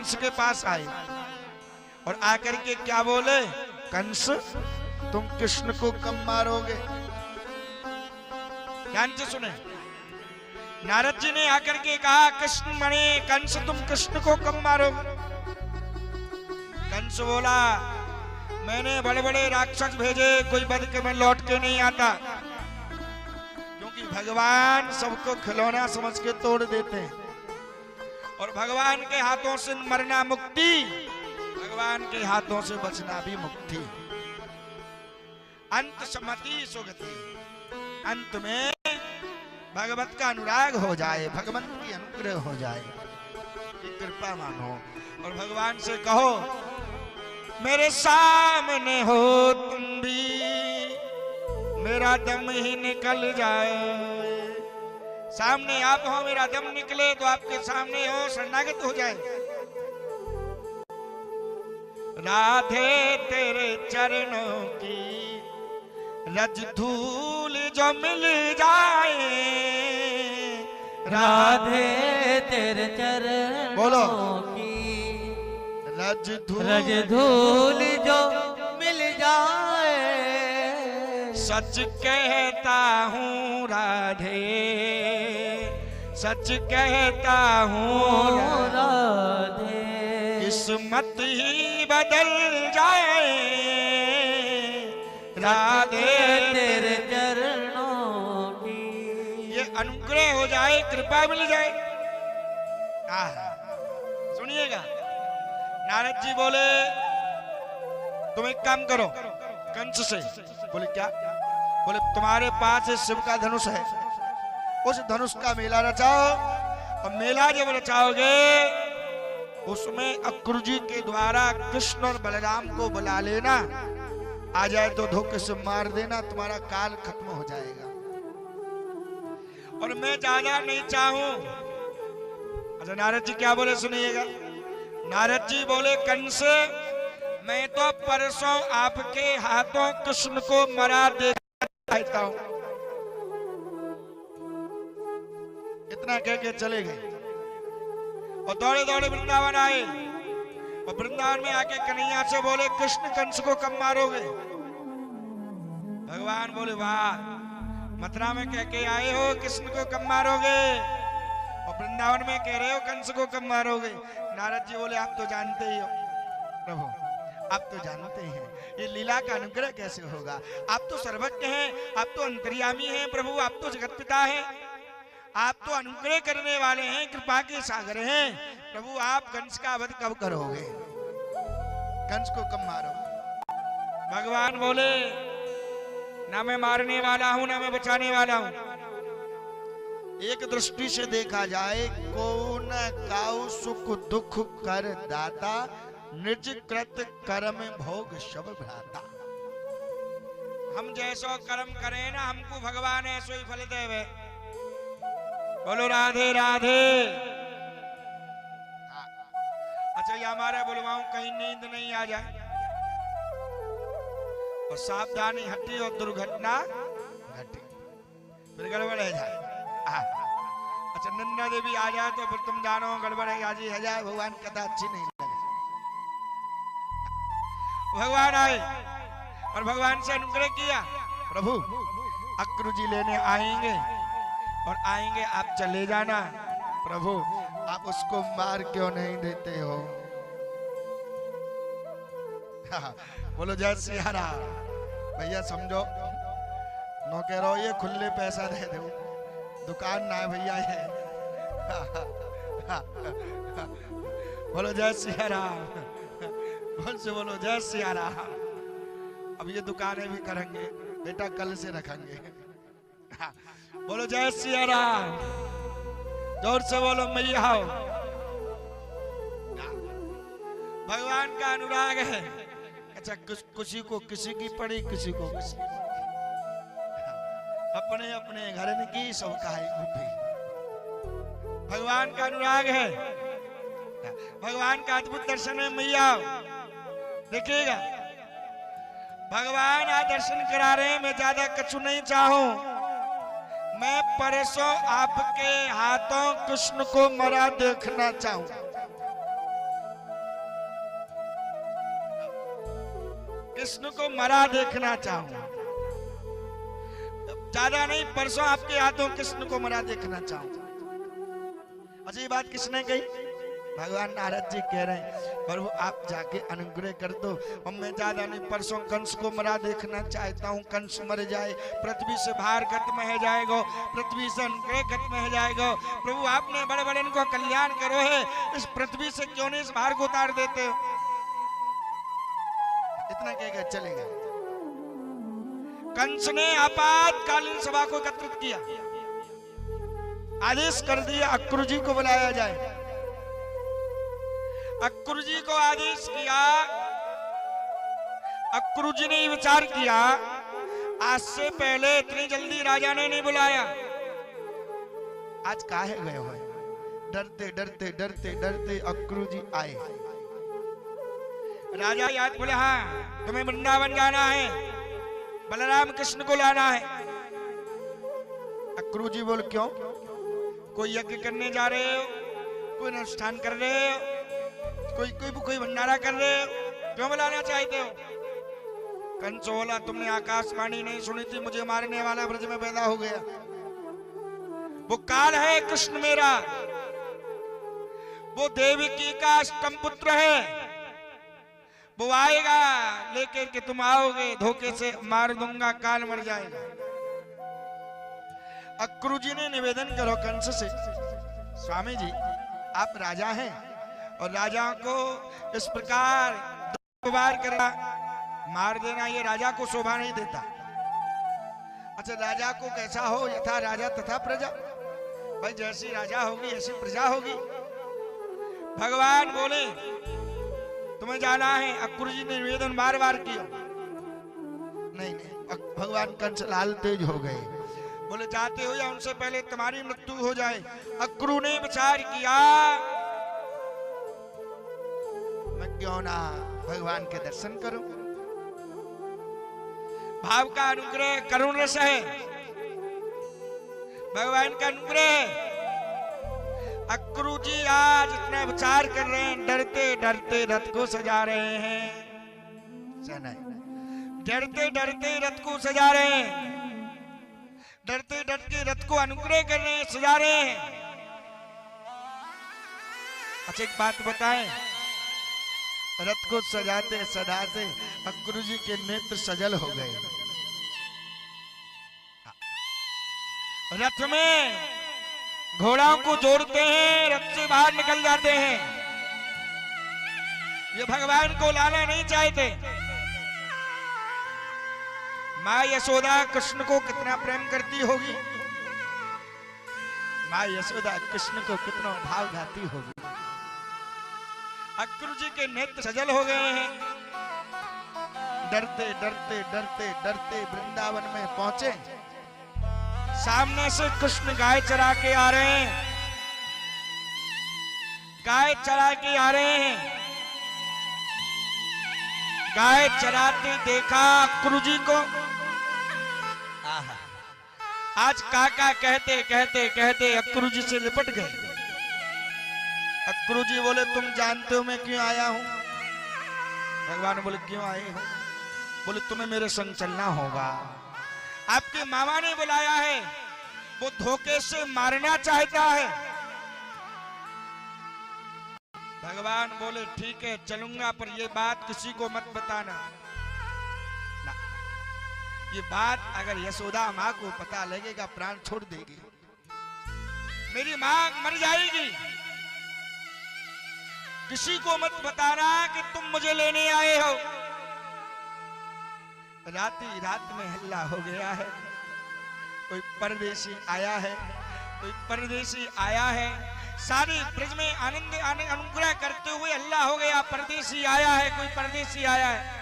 कंस के पास आए और आकर के क्या बोले, कंस तुम कृष्ण को कब मारोगे? ध्यान से सुने। नारद जी ने आकर के कहा, कृष्ण मणे कंस तुम कृष्ण को कब मारोगे? कंस बोला, मैंने बड़े बड़े राक्षस भेजे, कोई बद के मैं लौट के नहीं आता, क्योंकि भगवान सबको खिलौना समझ के तोड़ देते हैं और भगवान के हाथों से मरना मुक्ति, भगवान के हाथों से बचना भी मुक्ति। अंत समति सुगति, अंत में भगवत का अनुराग हो जाए, भगवंत की अनुग्रह हो जाए, कृपा मानो और भगवान से कहो मेरे सामने हो तुम भी, मेरा दम ही निकल जाए। सामने आप हो, मेरा दम निकले तो आपके सामने हो, शरणागत हो जाए। राधे तेरे चरणों की रज धूल जो मिल जाए, राधे तेरे चरणों बोलो की रज धूल जो मिल जाए। सच कहता हूँ राधे, सच कहता हूँ राधे, किस्मत ही बदल जाए, राधे तेरे चरणों की ये अनुग्रह हो जाए, कृपा मिल जाए। सुनिएगा, नारद जी बोले तुम एक काम करो, कंस से बोले क्या? बोले तुम्हारे पास शिव का धनुष है, उस धनुष का मेला रचाओ और मेला जब रचाओगे उसमें अक्रूर जी के द्वारा कृष्ण और बलराम को बुला लेना, आ जाए तो धोखे से मार देना, तुम्हारा काल खत्म हो जाएगा। और मैं ज्यादा नहीं चाहूं। अच्छा नारद जी क्या बोले सुनिएगा। नारद जी बोले कंस मैं तो परसों आपके हाथों कृष्ण को मरा देखना चाहता हूं। इतना कह के चले गए और दौड़े दौड़े वृंदावन आए और वृंदावन में आके कन्हैया से बोले कृष्ण कंस को कब मारोगे? भगवान बोले वाह, मथुरा में कह के आए हो कृष्ण को कब मारोगे और वृंदावन में कह रहे हो कंस को कब मारोगे? नारद जी बोले आप तो जानते ही हो प्रभु, आप तो जानते हैं ये लीला का अनुग्रह कैसे होगा। आप तो सर्वज्ञ हैं, आप तो अंतर्यामी हैं प्रभु, आप तो जगत पिता हैं, आप तो अनुग्रह करने वाले हैं, कृपा के सागर हैं प्रभु। आप कंस का वध कब करोगे? कंस को कब मारोगे? भगवान बोले ना मैं मारने वाला हूं ना मैं बचाने वाला हूं। एक दृष्टि से देखा जाए को न काउ सुख दुख कर दाता, निज कृत कर्म भोग सब भ्राता। हम जैसो कर्म करें ना हमको भगवान ऐसो ही फल देवे। बोलो राधे राधे। अच्छा ये हमारा बुलवाऊं कहीं नींद नहीं आ जाए और सावधानी हटी और दुर्घटना घटी, फिर गड़बड़ है जाए। अच्छा नंदा देवी आ जाए तो फिर तुम जानो गड़बड़ है जाए, भगवान कथा अच्छी नहीं लगे। भगवान आए और भगवान से अनुग्रह किया, प्रभु अक्रूर जी लेने आएंगे और आएंगे आप चले जाना। प्रभु आप उसको मार क्यों नहीं देते हो? बोलो जय सिया राम। भैया समझो नो कह रहा ये खुले पैसा दे दो, दुकान ना है भैया ये। बोलो जय सिया राम, बोल से बोलो जय सिया राम। अब ये दुकानें भी करेंगे बेटा, कल से रखेंगे। बोलो जय सिया राम, जोर से बोलो मैया हो। भगवान का अनुराग है। अच्छा किसी को किसी की पड़ी, किसी को किसी, अपने अपने घर की सबका है बुद्धि। भगवान का अनुराग है, भगवान का अद्भुत दर्शन है। मैया देखिएगा भगवान आज दर्शन करा रहे हैं, मैं ज्यादा कछु नहीं चाहूं। मैं परसों आपके हाथों कृष्ण को मरा देखना चाहूं। कृष्ण को मरा देखना चाहूं, ज्यादा नहीं, परसों आपके हाथों कृष्ण को मरा देखना चाहूं। अच्छा, ये बात किसने कही? भगवान नारद जी कह रहे हैं प्रभु आप जाके अनुग्रह कर दो, और मैं ज्यादा नहीं, परसों कंस को मरा देखना चाहता हूँ। कंस मर जाए, पृथ्वी से भार खत्म हो जाएगा, पृथ्वी से अनुग्रह खत्म हो जाएगा। प्रभु आपने बड़े बड़े इनको कल्याण करो है, इस पृथ्वी से क्यों नहीं इस भार को उतार देते हो? इतना कह चलेगा। कंस ने आपातकालीन सभा को एकत्रित किया, आदेश कर दिया अक्रूर जी को बुलाया जाए। अक्रूर जी को आदेश किया। अक्रूर जी ने विचार किया, आज से पहले इतनी जल्दी राजा ने नहीं बुलाया, आज काहे गए हो? डरते डरते डरते डरते अक्रूर जी आए। राजा याद बोले हाँ तुम्हें वृंदावन जाना है, बलराम कृष्ण को लाना है। अक्रूर जी बोले क्यों? कोई यज्ञ करने जा रहे हो, कोई अनुष्ठान कर रहे हो, कोई भंडारा कर रहे हो, क्यों बुलाना चाहते हो? कंस बोला तुमने आकाशवाणी नहीं सुनी थी, मुझे मारने वाला ब्रज में पैदा हो गया। वो काल है कृष्ण मेरा, वो देवकी का अष्टम पुत्र है, वो आएगा लेकर के तुम आओगे, धोखे से मार दूंगा, काल मर जाएगा। अक्रूर जी ने निवेदन करो कंस से, स्वामी जी आप राजा हैं और राजा को इस प्रकार वार करना, मार देना, ये राजा को शोभा नहीं देता। अच्छा, राजा को कैसा हो, यथा राजा तथा प्रजा, भाई जैसी राजा होगी ऐसी प्रजा होगी। भगवान बोले तुम्हें जाना है। अक्रूर जी ने निवेदन बार बार किया, नहीं भगवान कंस लाल तेज हो गए, बोले जाते हो या उनसे पहले तुम्हारी मृत्यु हो जाए। अक्रूर ने विचार किया मैं क्यों ना भगवान के दर्शन करूं। भाव का अनुग्रह करुण रस है, भगवान का अनुग्रह है। अक्रूर जी आज इतना विचार कर रहे हैं, डरते डरते रथ को सजा रहे हैं, डरते डरते रथ को सजा रहे हैं, डरते डरते रथ को अनुग्रह कर रहे हैं, सजा रहे हैं। अच्छा एक बात बताएं, रथ को सजाते सजाते अक्रूर जी के नेत्र सजल हो गए। रथ में घोड़ाओं को जोड़ते हैं, रथ से बाहर निकल जाते हैं। ये भगवान को लाना नहीं चाहते। माँ यशोदा कृष्ण को कितना प्रेम करती होगी, माँ यशोदा कृष्ण को कितना भाव गाती होगी। अक्रूर जी के नेत्र सजल हो गए हैं। डरते डरते डरते डरते वृंदावन में पहुंचे। सामने से कृष्ण गाय चरा के आ रहे हैं, गाय चरा के आ रहे हैं। गाय चराते देखा अक्रूर जी को। आज काका कहते कहते कहते अक्रूर जी से लिपट गए। अक्रूर जी बोले तुम जानते हो मैं क्यों आया हूं? भगवान बोले क्यों आए हो? बोले तुम्हें मेरे संग चलना होगा। आपके मामा ने बुलाया है, वो धोखे से मारना चाहता है। भगवान बोले ठीक है चलूंगा, पर ये बात किसी को मत बताना। ना, ये बात अगर यशोदा माँ को पता लगेगा प्राण छोड़ देगी, मेरी माँ मर जाएगी। किसी को मत बताना कि तुम मुझे लेने आए हो। रात में हल्ला हो गया है, कोई परदेशी आया है, कोई परदेशी आया है। सारे ब्रज में आनंद अनुग्रह करते हुए हल्ला हो गया, परदेशी आया है, कोई परदेशी आया है।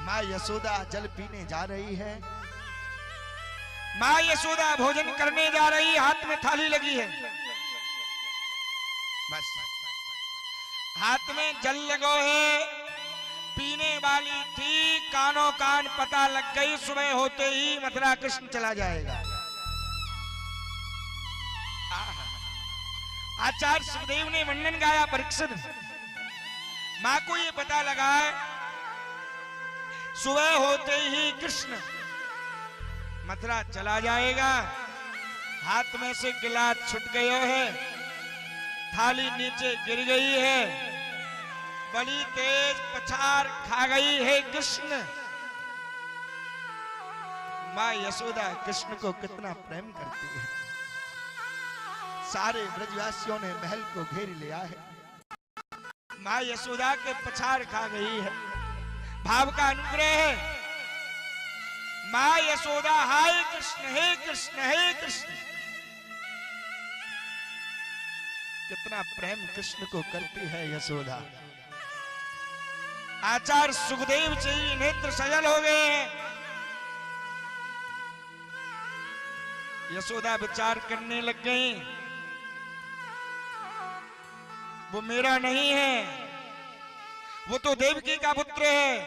माँ यशोदा जल पीने जा रही है, माँ यशोदा भोजन करने जा रही, हाथ में थाली लगी है। बस हाथ में जल लगो है, पीने वाली थी, कानों कान पता लग गई, सुबह होते ही मथुरा कृष्ण चला जाएगा। आचार्य सुखदेव ने वर्णन गाया परीक्षित, मां को ये पता लगा है सुबह होते ही कृष्ण मथुरा चला जाएगा। हाथ में से गिलास छूट गया है, थाली नीचे गिर गई है, बड़ी तेज पछाड़ खा गई है कृष्ण। मां यशोदा कृष्ण को कितना प्रेम करती है। सारे ब्रजवासियों ने महल को घेर लिया है। मां यशोदा के पछाड़ खा गई है। भाव का अनुग्रह है। मां यशोदा हाय कृष्ण हे कृष्ण हे कृष्ण, कितना प्रेम कृष्ण को करती है यशोदा। आचार्य सुखदेव जी नेत्र सजल हो गए हैं। यशोदा विचार करने लग गई, वो मेरा नहीं है, वो तो देवकी का पुत्र है।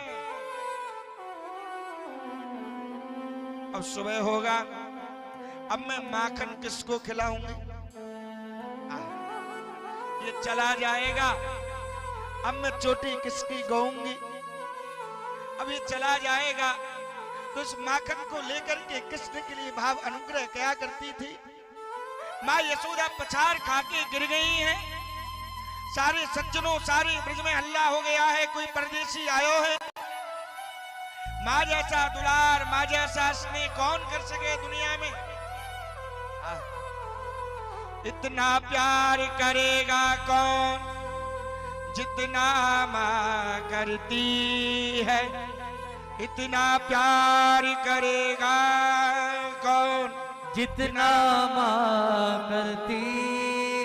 अब सुबह होगा, अब मैं माखन किसको खिलाऊंगी? ये चला जाएगा, अब मैं चोटी किसकी गाऊंगी? अब ये चला जाएगा, तो उस माखन को लेकर के कृष्ण के लिए भाव अनुग्रह क्या करती थी। मां यशोदा पछाड़ खा के गिर गई है। सारे सज्जनों, सारे ब्रज में हल्ला हो गया है, कोई परदेशी आयो है। मां जैसा दुलार, मां जैसा स्नेह कौन कर सके दुनिया में। इतना प्यार करेगा कौन जितना मां करती है। इतना प्यार करेगा कौन जितना मां करती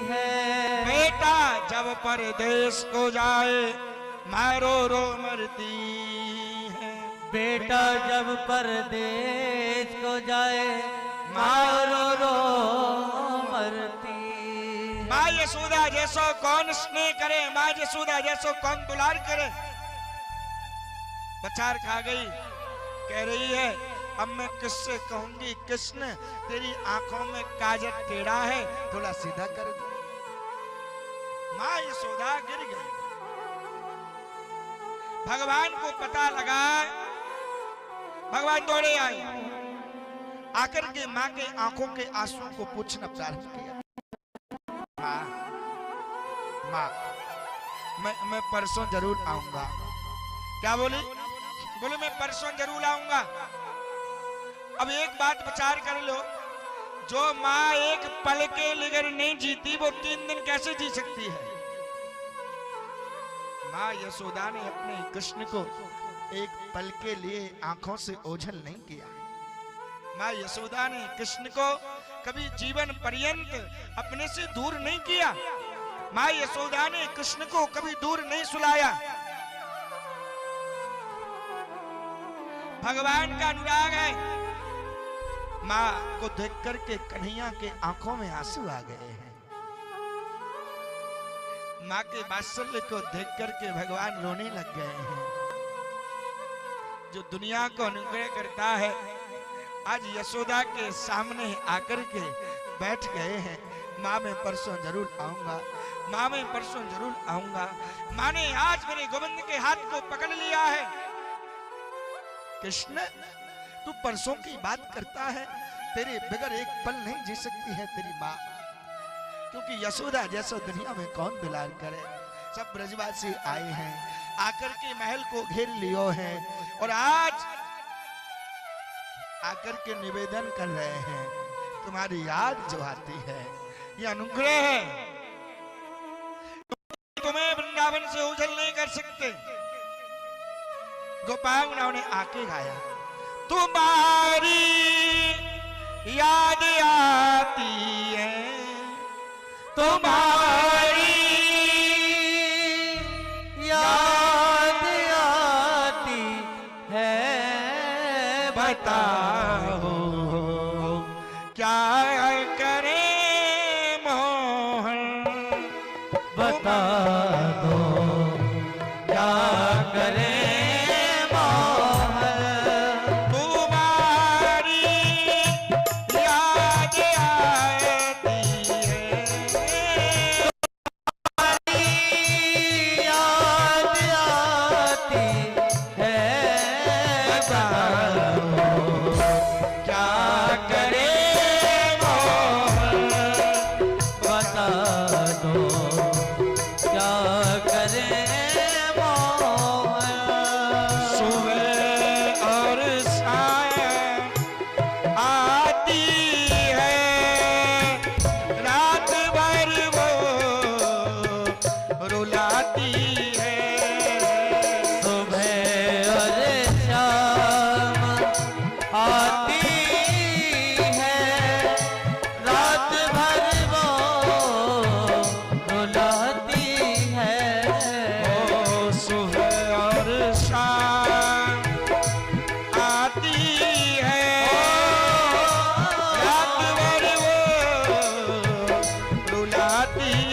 है। बेटा जब परदेश को जाए मां रो रो मरती है। बेटा जब परदेश को जाए मां रो रो मरती। मां यशोदा जैसो कौन स्नेह करे, मां यशोदा जैसो कौन दुलार करे। पछाड़ खा गई, कह रही है अब मैं किससे कहूंगी कृष्ण तेरी आंखों में काजल टेढ़ा है, थोड़ा सीधा कर दो। मां यशोदा गिर गई। भगवान को पता लगा, भगवान दौड़े आए, आकर के मां के आंखों के आंसू को पूछना प्रारंभ किया। मां मैं परसों जरूर आऊंगा। क्या बोली? बोले मैं परसों जरूर आऊंगा। अब एक बात विचार कर लो, जो मां एक पल के लिए नहीं जीती वो 3 दिन कैसे जी सकती है। मां यशोदा ने अपने कृष्ण को एक पल के लिए आंखों से ओझल नहीं किया। मां यशोदा ने कृष्ण को कभी जीवन पर्यंत अपने से दूर नहीं किया। मां यशोदा ने कृष्ण को कभी दूर नहीं सुलाया। भगवान का अनुराग है। मां को देख करके कन्हैया के आंखों में आंसू आ गए हैं। मां के वात्सल्य को देख करके भगवान रोने लग गए हैं। जो दुनिया को अनुग्रह करता है आज यशोदा के सामने आकर के बैठ गए हैं। मां मैं परसों जरूर आऊंगा, मां मैं परसों जरूर आऊंगा। मां ने आज मेरे गोविंद के हाथ को पकड़ लिया है। कृष्ण तू परसों की बात करता है, तेरे बगैर एक पल नहीं जी सकती है तेरी मां, क्योंकि यशोदा जैसा दुनिया में कौन दुलार करे। सब ब्रजवासी आए हैं, आकर के महल को घेर लियो है और आज आकर के निवेदन कर रहे हैं तुम्हारी याद जो आती है, ये अनुग्रह है। तुम्हें वृंदावन से ओझल नहीं कर सकते। गोपांगनाओं ने आके गाया, तुम्हारी याद आती है, तुम्हारी याद आती है। बताओ क्या करे मोहन, बता दो क्या करे की